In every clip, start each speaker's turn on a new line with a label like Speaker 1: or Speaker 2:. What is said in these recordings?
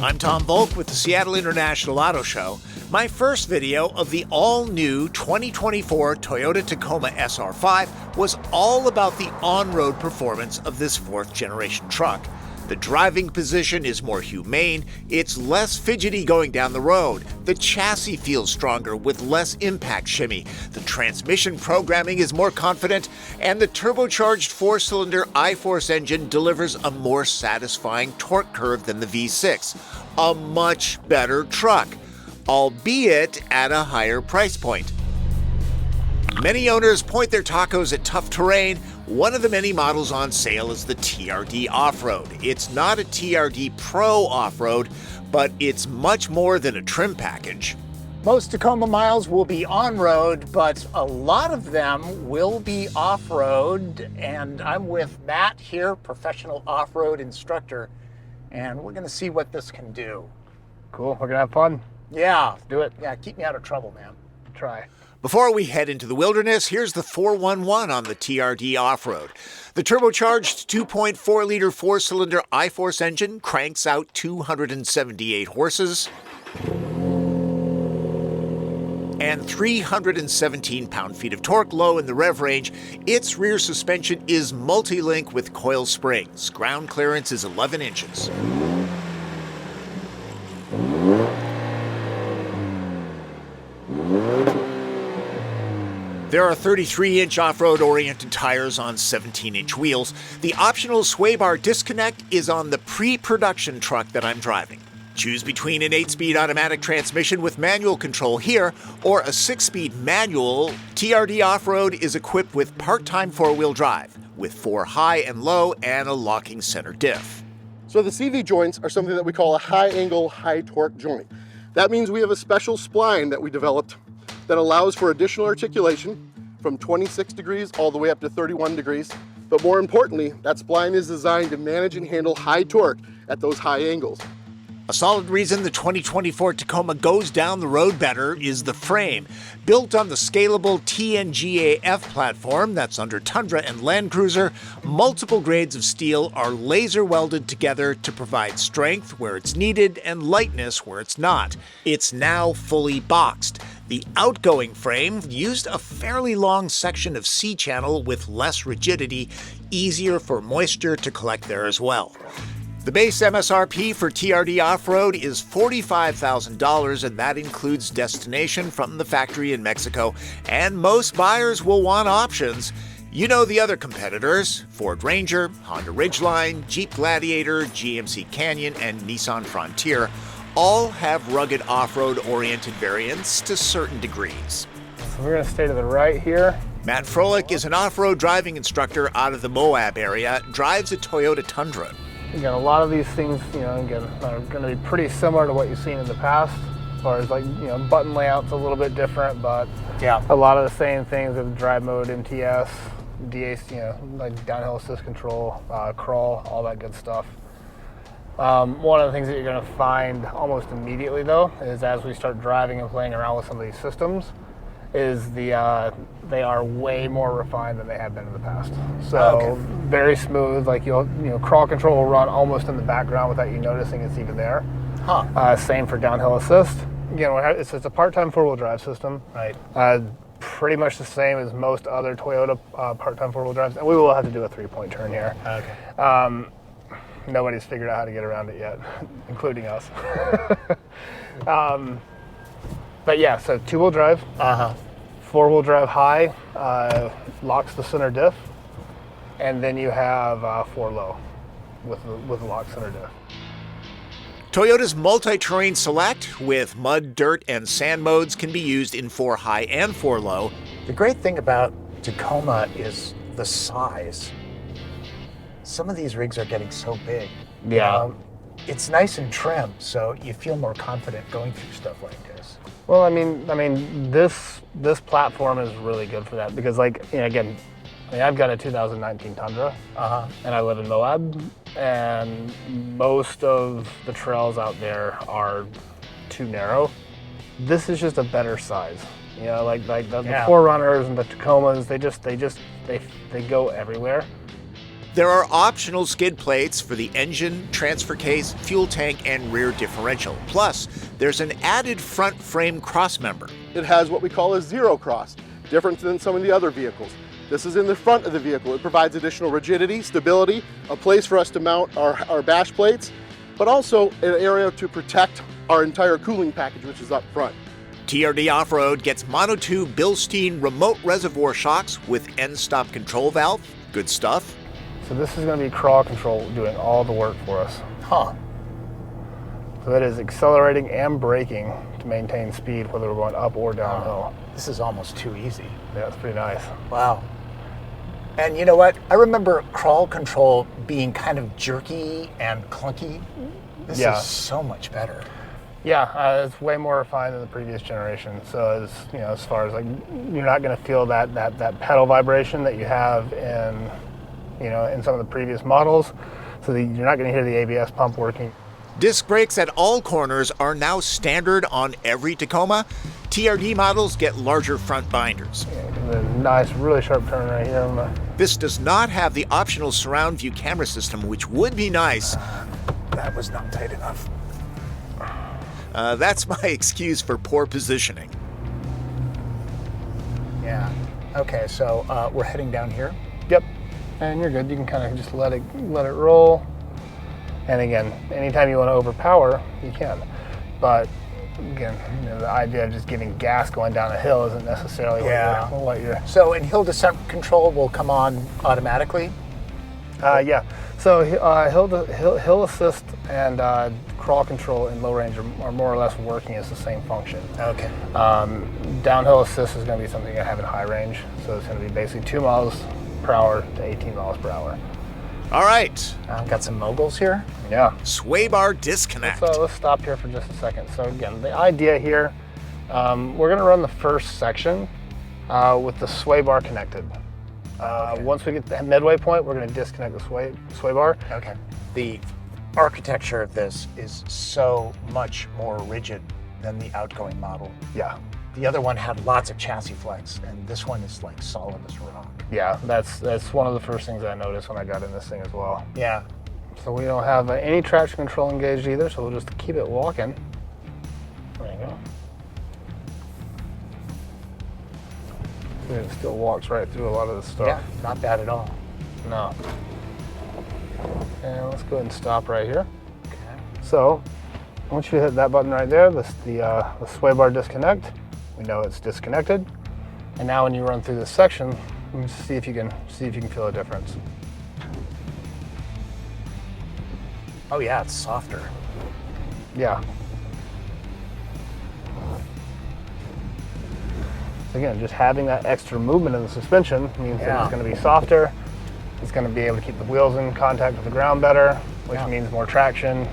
Speaker 1: I'm Tom Voelk with the Seattle International Auto Show. My first video of the all-new 2024 Toyota Tacoma SR5 was all about the on-road performance of this fourth-generation truck. The driving position is more humane, it's less fidgety going down the road, the chassis feels stronger with less impact shimmy, the transmission programming is more confident, and the turbocharged four-cylinder I-Force engine delivers a more satisfying torque curve than the V6. A much better truck, albeit at a higher price point. Many owners point their tacos at tough terrain. One of the many models on sale is the TRD Off Road. It's not a TRD Pro Off Road, but it's much more than a trim package.
Speaker 2: Most Tacoma miles will be on-road, but a lot of them will be off-road. And I'm with Matt here, professional off-road instructor, and we're gonna see what this can do.
Speaker 3: Cool, we're gonna have fun.
Speaker 2: Yeah.
Speaker 3: Let's do it.
Speaker 2: Yeah, keep me out of trouble, man.
Speaker 3: Try.
Speaker 1: Before we head into the wilderness, here's the 411 on the TRD Off Road. The turbocharged 2.4-liter four-cylinder I-Force engine cranks out 278 horses and 317 pound-feet of torque low in the rev range. Its rear suspension is multi-link with coil springs. Ground clearance is 11 inches. There are 33-inch off-road oriented tires on 17-inch wheels. The optional sway bar disconnect is on the pre-production truck that I'm driving. Choose between an 8-speed automatic transmission with manual control here or a 6-speed manual. TRD Off-Road is equipped with part-time four-wheel drive with 4 high and low and a locking center diff.
Speaker 4: So the CV joints are something that we call a high-angle, high-torque joint. That means we have a special spline that we developed that allows for additional articulation from 26 degrees all the way up to 31 degrees. But more importantly, that spline is designed to manage and handle high torque at those high angles.
Speaker 1: A solid reason the 2024 Tacoma goes down the road better is the frame. Built on the scalable TNGA-F platform that's under Tundra and Land Cruiser, multiple grades of steel are laser welded together to provide strength where it's needed and lightness where it's not. It's now fully boxed. The outgoing frame used a fairly long section of C-channel with less rigidity, easier for moisture to collect there as well. The base MSRP for TRD Off-Road is $45,000, and that includes destination from the factory in Mexico, and most buyers will want options. You know the other competitors: Ford Ranger, Honda Ridgeline, Jeep Gladiator, GMC Canyon, and Nissan Frontier all have rugged off-road oriented variants to certain degrees.
Speaker 3: So we're gonna stay to the right here.
Speaker 1: Matt Frohlich is an off-road driving instructor out of the Moab area, drives a Toyota Tundra.
Speaker 3: Again, a lot of these things, again, are going to be pretty similar to what you've seen in the past, as far as button layout's a little bit different, but
Speaker 2: yeah,
Speaker 3: a lot of the same things with drive mode, MTS, DAC, like downhill assist control, crawl, all that good stuff. One of the things that you're going to find almost immediately, though, is as we start driving and playing around with some of these systems, is they are way more refined than they have been in the past. So very smooth, like crawl control will run almost in the background without you noticing it's even there. Same for downhill assist. It's a part-time four-wheel drive system.
Speaker 2: Right.
Speaker 3: Pretty much the same as most other Toyota part-time four-wheel drives, and we will have to do a 3-point turn here.
Speaker 2: Okay.
Speaker 3: Nobody's figured out how to get around it yet, including us. But yeah, so 2-wheel drive, 4-wheel drive high, locks the center diff, and then you have 4 low with the lock center diff.
Speaker 1: Toyota's multi-terrain select with mud, dirt, and sand modes can be used in 4 high and 4 low.
Speaker 2: The great thing about Tacoma is the size. Some of these rigs are getting so big.
Speaker 3: Yeah.
Speaker 2: It's nice and trim, so you feel more confident going through stuff like this.
Speaker 3: Well, I mean, this platform is really good for that because, again, I've got a 2019 Tundra, and I live in Moab, and most of the trails out there are too narrow. This is just a better size. Like the 4Runners and the Tacomas, they go everywhere.
Speaker 1: There are optional skid plates for the engine, transfer case, fuel tank, and rear differential. Plus, there's an added front frame crossmember.
Speaker 4: It has what we call a zero cross, different than some of the other vehicles. This is in the front of the vehicle. It provides additional rigidity, stability, a place for us to mount our bash plates, but also an area to protect our entire cooling package, which is up front.
Speaker 1: TRD Off Road gets monotube Bilstein remote reservoir shocks with end-stop control valve. Good stuff.
Speaker 3: So this is going to be crawl control doing all the work for us.
Speaker 2: Huh.
Speaker 3: So that is accelerating and braking to maintain speed, whether we're going up or downhill.
Speaker 2: This is almost too easy.
Speaker 3: Yeah, it's pretty nice.
Speaker 2: Wow. And you know what? I remember crawl control being kind of jerky and clunky. This
Speaker 3: Yeah.
Speaker 2: is so much better.
Speaker 3: Yeah, it's way more refined than the previous generation. So as far as like, you're not going to feel that pedal vibration that you have in some of the previous models. So you're not going to hear the ABS pump working.
Speaker 1: Disc brakes at all corners are now standard on every Tacoma. TRD models get larger front binders.
Speaker 3: A nice, really sharp turn right here.
Speaker 1: This does not have the optional surround view camera system, which would be nice.
Speaker 2: That was not tight enough.
Speaker 1: That's my excuse for poor positioning.
Speaker 2: Yeah. Okay, so we're heading down here.
Speaker 3: Yep. And you're good. You can kind of just let it roll. And again, anytime you want to overpower, you can. But again, the idea of just giving gas going down a hill isn't necessarily what you're.
Speaker 2: So, and hill descent control will come on automatically?
Speaker 3: Yeah. So hill assist and crawl control in low range are more or less working as the same function.
Speaker 2: Okay.
Speaker 3: Downhill assist is going to be something you have in high range. So it's going to be basically 2 miles per hour to 18 miles per hour.
Speaker 1: All right.
Speaker 2: Got some moguls here.
Speaker 3: Yeah.
Speaker 1: Sway bar disconnect.
Speaker 3: Let's stop here for just a second. So again, the idea here, we're going to run the first section with the sway bar connected.
Speaker 2: Okay.
Speaker 3: Once we get to the midway point, we're going to disconnect the sway bar.
Speaker 2: Okay. The architecture of this is so much more rigid than the outgoing model.
Speaker 3: Yeah.
Speaker 2: The other one had lots of chassis flex, and this one is like solid as rock.
Speaker 3: Yeah, that's one of the first things I noticed when I got in this thing as well.
Speaker 2: Yeah.
Speaker 3: So we don't have any traction control engaged either, so we'll just keep it walking. There you go. It still walks right through a lot of this stuff.
Speaker 2: Yeah, not bad at all.
Speaker 3: No. And let's go ahead and stop right here.
Speaker 2: Okay.
Speaker 3: So once you hit that button right there, the sway bar disconnect, we know it's disconnected. And now when you run through this section, let me see if you can feel a difference.
Speaker 2: Oh yeah, it's softer.
Speaker 3: Yeah. So again, just having that extra movement in the suspension means that it's going to be softer. It's going to be able to keep the wheels in contact with the ground better, which means more traction.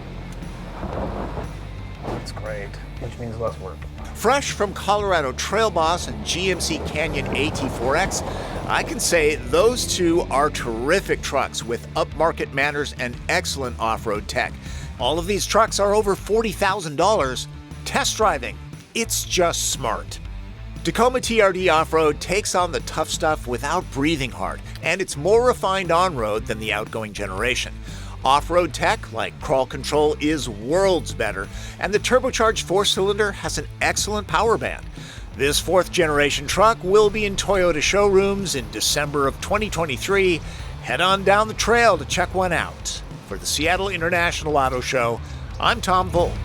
Speaker 2: That's great.
Speaker 3: Which means less work.
Speaker 1: Fresh from Colorado Trail Boss and GMC Canyon AT4X, I can say those two are terrific trucks with upmarket manners and excellent off-road tech. All of these trucks are over $40,000. Test driving, it's just smart. Tacoma TRD Off Road takes on the tough stuff without breathing hard, and it's more refined on-road than the outgoing generation. Off-road tech, like crawl control, is worlds better, and the turbocharged 4-cylinder has an excellent power band. This 4th generation truck will be in Toyota showrooms in December of 2023. Head on down the trail to check one out. For the Seattle International Auto Show, I'm Tom Voelk.